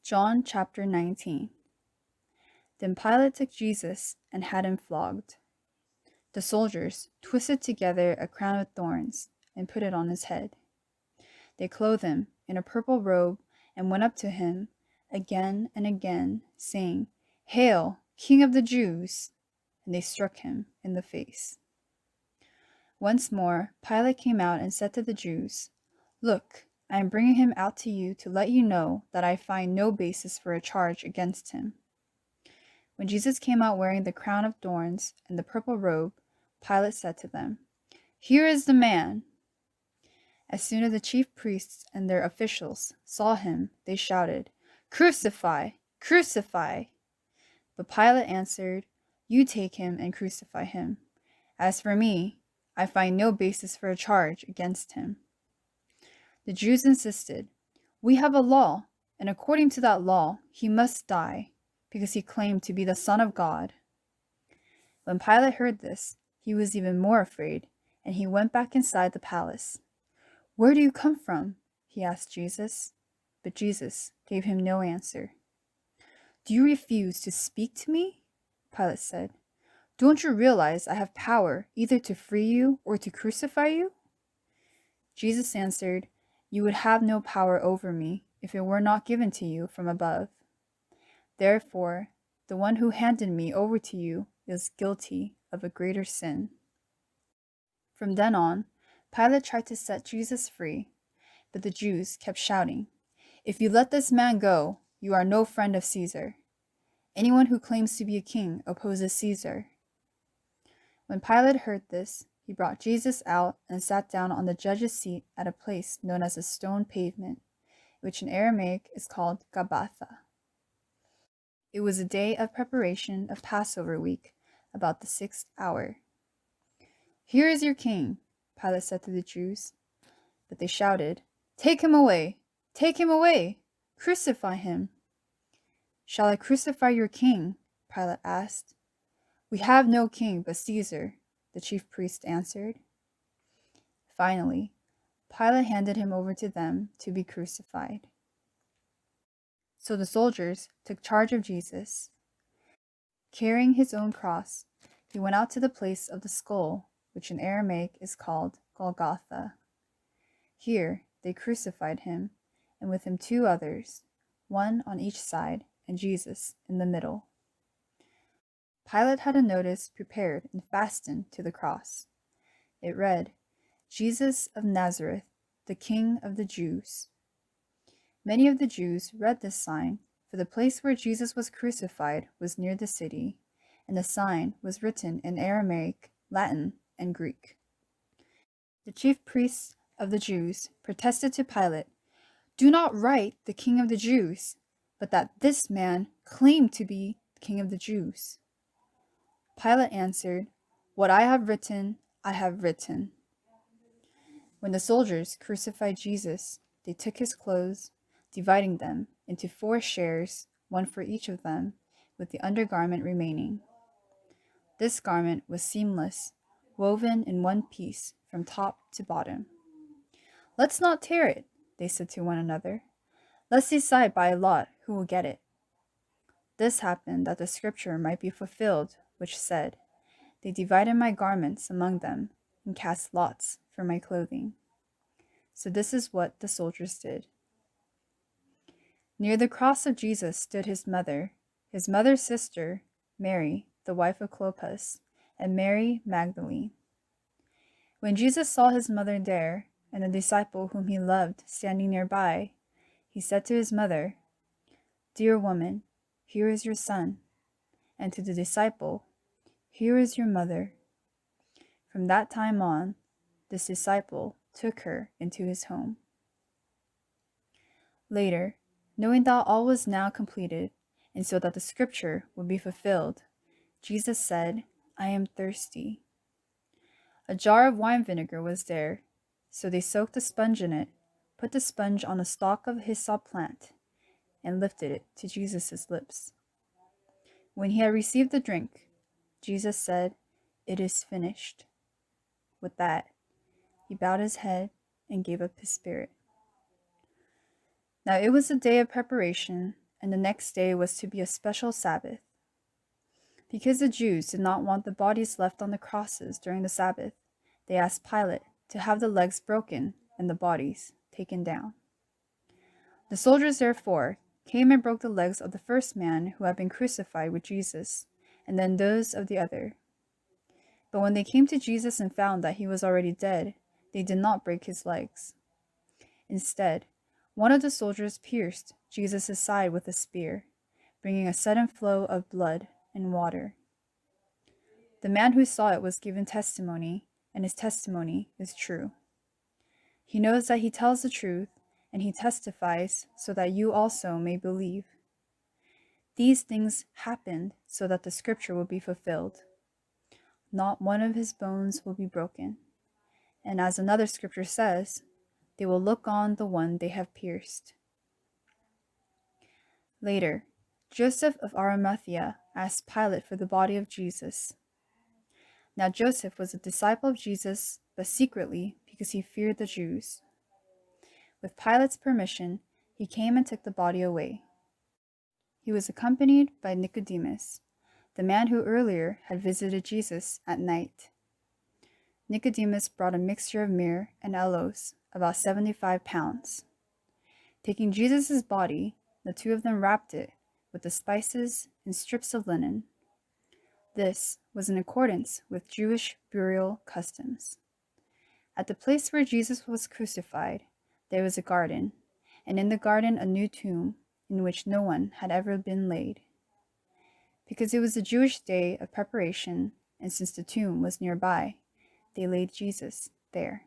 John chapter 19. Then Pilate took Jesus and had him flogged. The soldiers twisted together a crown of thorns and put it on his head. They clothed him in a purple robe and went up to him again and again, saying, "Hail, King of the Jews!" And they struck him in the face. Once more, Pilate came out and said to the Jews, "Look, I am bringing him out to you to let you know that I find no basis for a charge against him." When Jesus came out wearing the crown of thorns and the purple robe, Pilate said to them, "Here is the man." As soon as the chief priests and their officials saw him, they shouted, "Crucify! Crucify!" But Pilate answered, "You take him and crucify him. As for me, I find no basis for a charge against him." The Jews insisted, "We have a law, and according to that law, he must die, because he claimed to be the Son of God." When Pilate heard this, he was even more afraid, and he went back inside the palace. "Where do you come from?" he asked Jesus. But Jesus gave him no answer. "Do you refuse to speak to me?" Pilate said. "Don't you realize I have power either to free you or to crucify you?" Jesus answered, "You would have no power over me if it were not given to you from above. Therefore, the one who handed me over to you is guilty of a greater sin." From then on, Pilate tried to set Jesus free, but the Jews kept shouting, "If you let this man go, you are no friend of Caesar. Anyone who claims to be a king opposes Caesar." When Pilate heard this, he brought Jesus out and sat down on the judge's seat at a place known as a stone pavement, which in Aramaic is called Gabbatha. It was a day of preparation of Passover week, about the 6th hour. "Here is your king," Pilate said to the Jews. But they shouted, "Take him away! Take him away! Crucify him!" "Shall I crucify your king?" Pilate asked. "We have no king but Caesar," the chief priest answered. Finally, Pilate handed him over to them to be crucified. So the soldiers took charge of Jesus. Carrying his own cross, he went out to the place of the skull, which in Aramaic is called Golgotha. Here they crucified him, and with him 2 others, one on each side and Jesus in the middle. Pilate had a notice prepared and fastened to the cross. It read, "Jesus of Nazareth, the King of the Jews." Many of the Jews read this sign, for the place where Jesus was crucified was near the city, and the sign was written in Aramaic, Latin, and Greek. The chief priests of the Jews protested to Pilate, "Do not write the King of the Jews, but that this man claimed to be the King of the Jews." Pilate answered, "What I have written, I have written." When the soldiers crucified Jesus, they took his clothes, dividing them into 4 shares, one for each of them, with the undergarment remaining. This garment was seamless, woven in one piece from top to bottom. "Let's not tear it," they said to one another. "Let's decide by a lot who will get it." This happened that the scripture might be fulfilled, which said, "They divided my garments among them and cast lots for my clothing." So this is what the soldiers did. Near the cross of Jesus stood his mother's sister, Mary, the wife of Clopas, and Mary Magdalene. When Jesus saw his mother there, and the disciple whom he loved standing nearby, he said to his mother, "Dear woman, here is your son," and to the disciple, "Here is your mother." From that time on, this disciple took her into his home. Later, knowing that all was now completed, and so that the scripture would be fulfilled, Jesus said, "I am thirsty." A jar of wine vinegar was there, so they soaked a sponge in it, put the sponge on a stalk of hyssop plant, and lifted it to Jesus' lips. When he had received the drink, Jesus said, "It is finished." With that, he bowed his head and gave up his spirit. Now it was a day of preparation, and the next day was to be a special Sabbath. Because the Jews did not want the bodies left on the crosses during the Sabbath, they asked Pilate to have the legs broken and the bodies taken down. The soldiers therefore came and broke the legs of the first man who had been crucified with Jesus, and then those of the other. But when they came to Jesus and found that he was already dead, they did not break his legs. Instead, one of the soldiers pierced Jesus' side with a spear, bringing a sudden flow of blood and water. The man who saw it was given testimony, and his testimony is true. He knows that he tells the truth, and he testifies so that you also may believe. These things happened so that the scripture will be fulfilled. Not one of his bones will be broken. And as another scripture says, they will look on the one they have pierced. Later, Joseph of Arimathea asked Pilate for the body of Jesus. Now Joseph was a disciple of Jesus, but secretly because he feared the Jews. With Pilate's permission, he came and took the body away. He was accompanied by Nicodemus, the man who earlier had visited Jesus at night. Nicodemus brought a mixture of myrrh and aloes, about 75 pounds. Taking Jesus' body, the two of them wrapped it with the spices and strips of linen. This was in accordance with Jewish burial customs. At the place where Jesus was crucified, there was a garden, and in the garden a new tomb in which no one had ever been laid. Because it was the Jewish day of preparation, and since the tomb was nearby, they laid Jesus there.